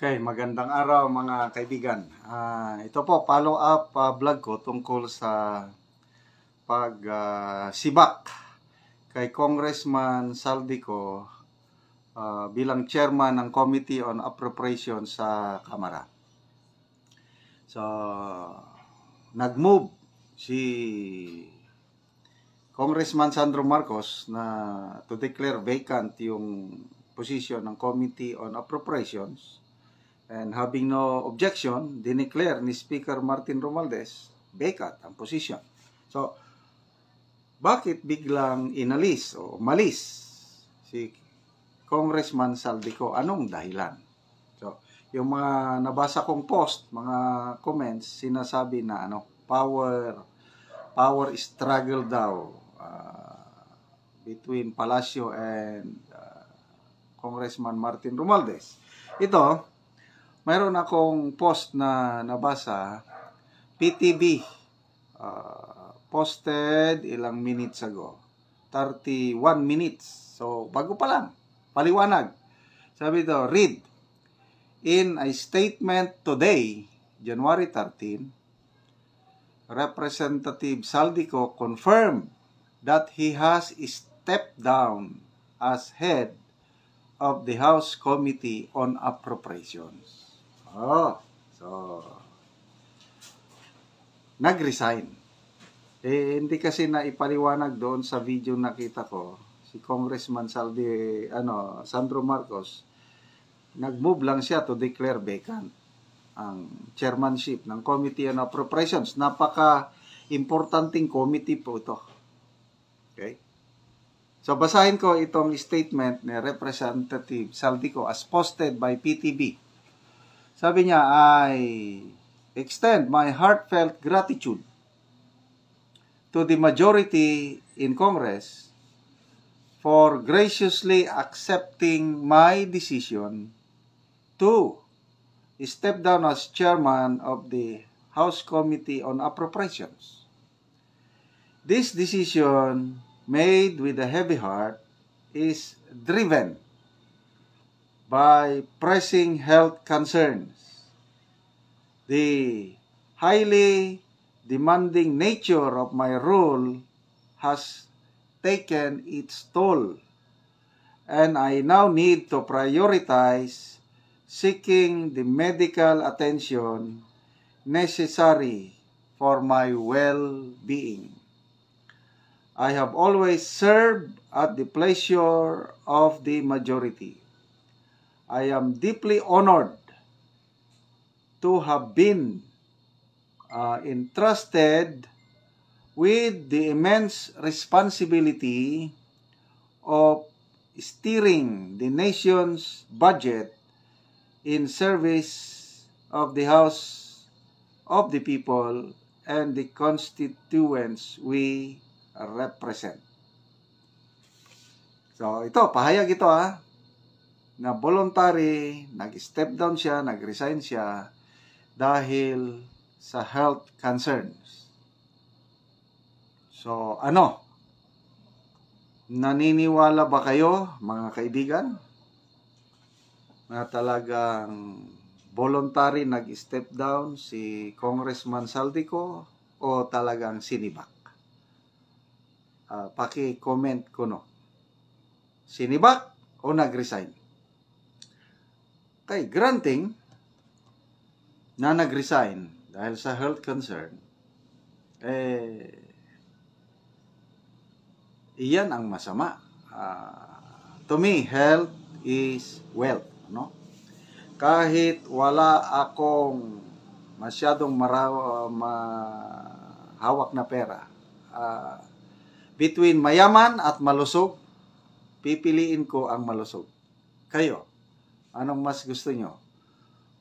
Okay, magandang araw mga kaibigan. Ito po, follow-up vlog ko tungkol sa pagsibak kay Congressman Saldico bilang chairman ng Committee on Appropriations sa Kamara. So, nag-move si Congressman Sandro Marcos na to declare vacant yung position ng Committee on Appropriations. And having no objection, dineclare ni Speaker Martin Romualdez vacant ang position. So, bakit biglang inalis o malis si Congressman Saldico? Anong dahilan? So, yung mga nabasa kong post, mga comments, sinasabi na power struggle daw between Palacio and Congressman Martin Romualdez. Ito, mayroon akong post na nabasa, PTV, posted ilang minutes ago, 31 minutes. So, bago pa lang, paliwanag. Sabi ito, read, in a statement today, January 13, Representative Saldico confirmed that he has stepped down as head of the House Committee on Appropriations. So, nag-resign. Hindi kasi na ipaliwanag doon sa video nakita ko, si Congressman Sandro Marcos, nag-move lang siya to declare vacant ang chairmanship ng Committee on Appropriations. Napaka-importanting committee po ito. Okay? So, basahin ko itong statement ni Representative Saldico as posted by PTV. Sabi niya, I extend my heartfelt gratitude to the majority in Congress for graciously accepting my decision to step down as chairman of the House Committee on Appropriations. This decision, made with a heavy heart, is driven by pressing health concerns. The highly demanding nature of my role has taken its toll, and I now need to prioritize seeking the medical attention necessary for my well-being. I have always served at the pleasure of the majority. I am deeply honored to have been entrusted with the immense responsibility of steering the nation's budget in service of the House of the people and the constituents we represent. So, ito, pahayag ito na voluntary, nag-step down siya, nag-resign siya dahil sa health concerns. So, naniniwala ba kayo, mga kaibigan, na talagang voluntary nag-step down si Congressman Saldico o talagang sinibak? Paki-comment ko sinibak o nag-resign? Okay, granting na nag-resign dahil sa health concern, iyan ang masama. To me, health is wealth. Kahit wala akong masyadong hawak na pera, between mayaman at malusog, pipiliin ko ang malusog. Kayo, anong mas gusto nyo?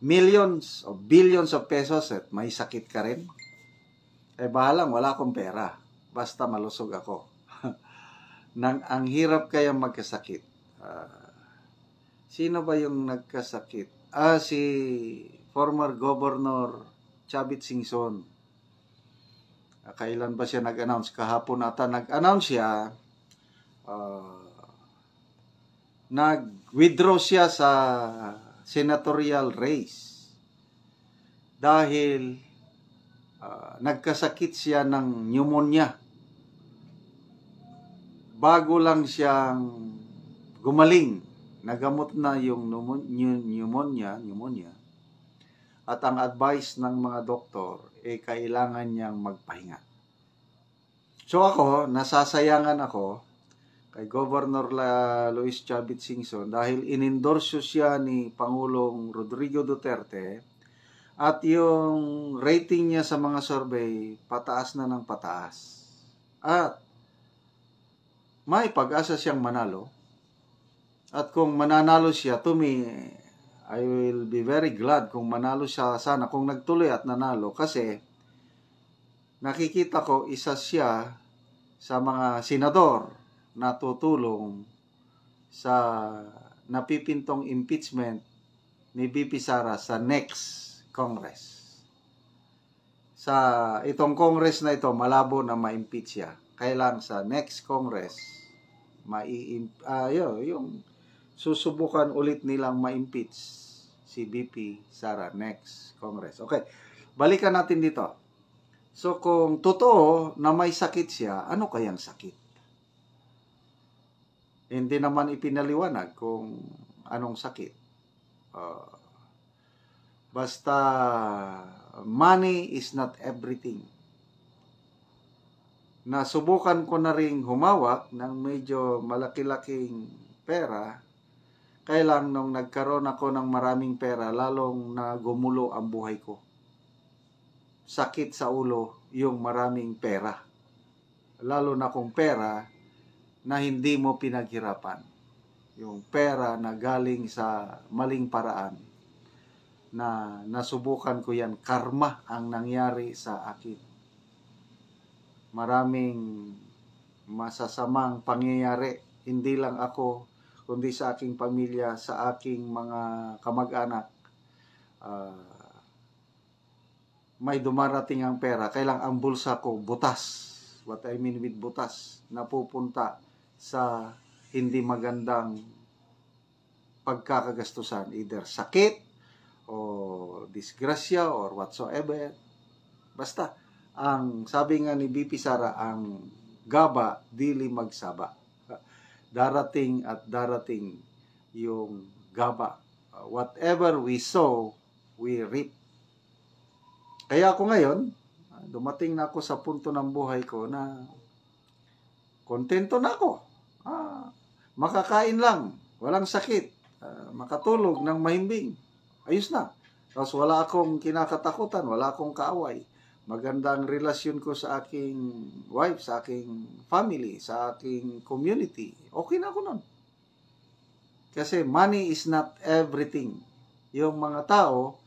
Millions o billions of pesos at may sakit ka rin? Bahalang wala akong pera. Basta malusog ako. Ang hirap kaya magkasakit. Sino ba yung nagkasakit? Si former Governor Chavit Singson. Kailan ba siya nag-announce? Kahapon ata nag-announce siya. Nag-withdraw siya sa senatorial race dahil nagkasakit siya ng pneumonia. Bago lang siyang gumaling, nagamot na yung pneumonia, at ang advice ng mga doktor, kailangan niyang magpahinga. So ako, nasasayangan ako kay Governor Luis Chavit Singson dahil inendorso siya ni Pangulong Rodrigo Duterte at yung rating niya sa mga survey, pataas na ng pataas. At may pag-asa siyang manalo. At kung mananalo siya, to me, I will be very glad kung manalo siya sana, kung nagtuloy at nanalo. Kasi nakikita ko isa siya sa mga senador na tutulong sa napipintong impeachment ni VP Sara sa next Congress. Sa itong Congress na ito, malabo na ma-impeach siya. Kailang sa next Congress, yung susubukan ulit nilang ma-impeach si VP Sara next Congress. Okay, balikan natin dito. So kung totoo na may sakit siya, ano kayang sakit? Hindi naman ipinaliwanag kung anong sakit. Basta money is not everything. Nasubukan ko na ring humawak ng medyo malaki-laking pera. Kailang nung nagkaroon ako ng maraming pera, lalong nagumulo ang buhay ko. Sakit sa ulo yung maraming pera. Lalo na kung pera na hindi mo pinaghirapan. Yung pera na galing sa maling paraan. Na nasubukan ko yan, karma ang nangyari sa akin. Maraming masasamang pangyayari, hindi lang ako, kundi sa aking pamilya, sa aking mga kamag-anak. May dumarating ang pera, kailang ang bulsa ko butas. What I mean with butas, napupunta sa hindi magandang pagkakagastusan, either sakit o disgrasya or whatsoever. Basta, ang sabi nga ni VP Sara, ang gaba dili magsaba. Darating at darating yung gaba. Whatever we sow, we reap. Kaya ako ngayon, dumating na ako sa punto ng buhay ko na kontento na ako. Makakain lang, walang sakit, makatulog ng mahimbing. Ayos na. Tapos wala akong kinakatakutan, wala akong kaaway. Magandang relasyon ko sa aking wife, sa aking family, sa aking community. Okay na ako nun. Kasi money is not everything. Yung mga tao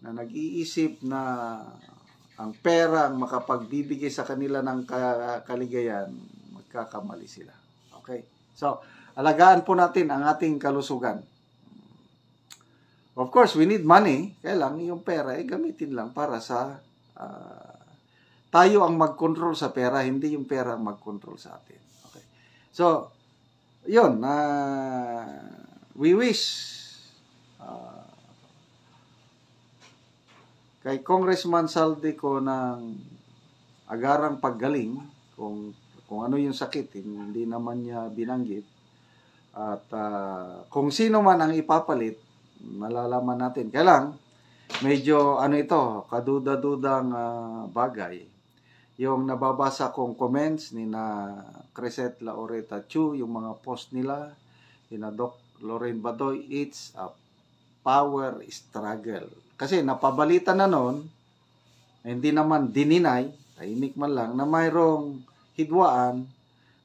na nag-iisip na ang pera ang makapagbibigay sa kanila ng kaligayan, magkakamali sila. Okay? So, alagaan po natin ang ating kalusugan. Of course, we need money. Kaya lang, yung pera, gamitin lang para sa tayo ang mag-control sa pera, hindi yung pera ang mag-control sa atin. Okay. So, yun, we wish kay Congressman Saldico ng agarang paggaling, kung ano yung sakit, hindi naman niya binanggit. At kung sino man ang ipapalit, malalaman natin. Kaya lang, medyo ito, kaduda-dudang bagay. Yung nababasa kong comments ni na Crescent Laureta Chu, yung mga post nila, ni na Doc Lorraine Badoy, it's a power struggle. Kasi napabalita na noon, hindi naman dininay, tahimik man lang, na mayroong hidwaan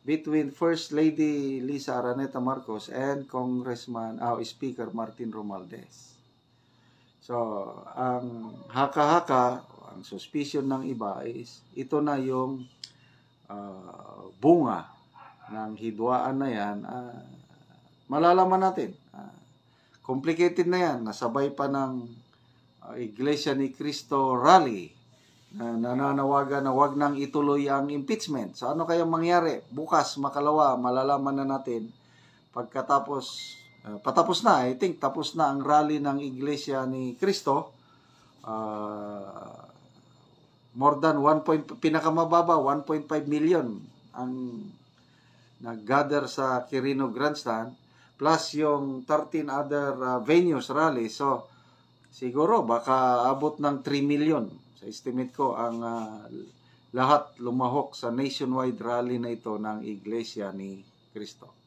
between First Lady Lisa Araneta Marcos and Speaker Martin Romualdez. So, ang haka-haka, ang suspicion ng iba is, ito na yung bunga ng hidwaan na yan. Malalaman natin. Complicated na yan. Nasabay pa ng Iglesia ni Cristo rally na nananawagan na wag nang ituloy ang impeachment. So, ano kayang mangyari? Bukas, makalawa, malalaman na natin pagkatapos patapos na. I think tapos na ang rally ng Iglesia ni Cristo. More than pinakamababa 1.5 million ang nag-gather sa Quirino Grandstand, plus yung 13 other venues rally. So siguro baka abot ng 3 million sa estimate ko ang lahat lumahok sa nationwide rally na ito ng Iglesia ni Cristo.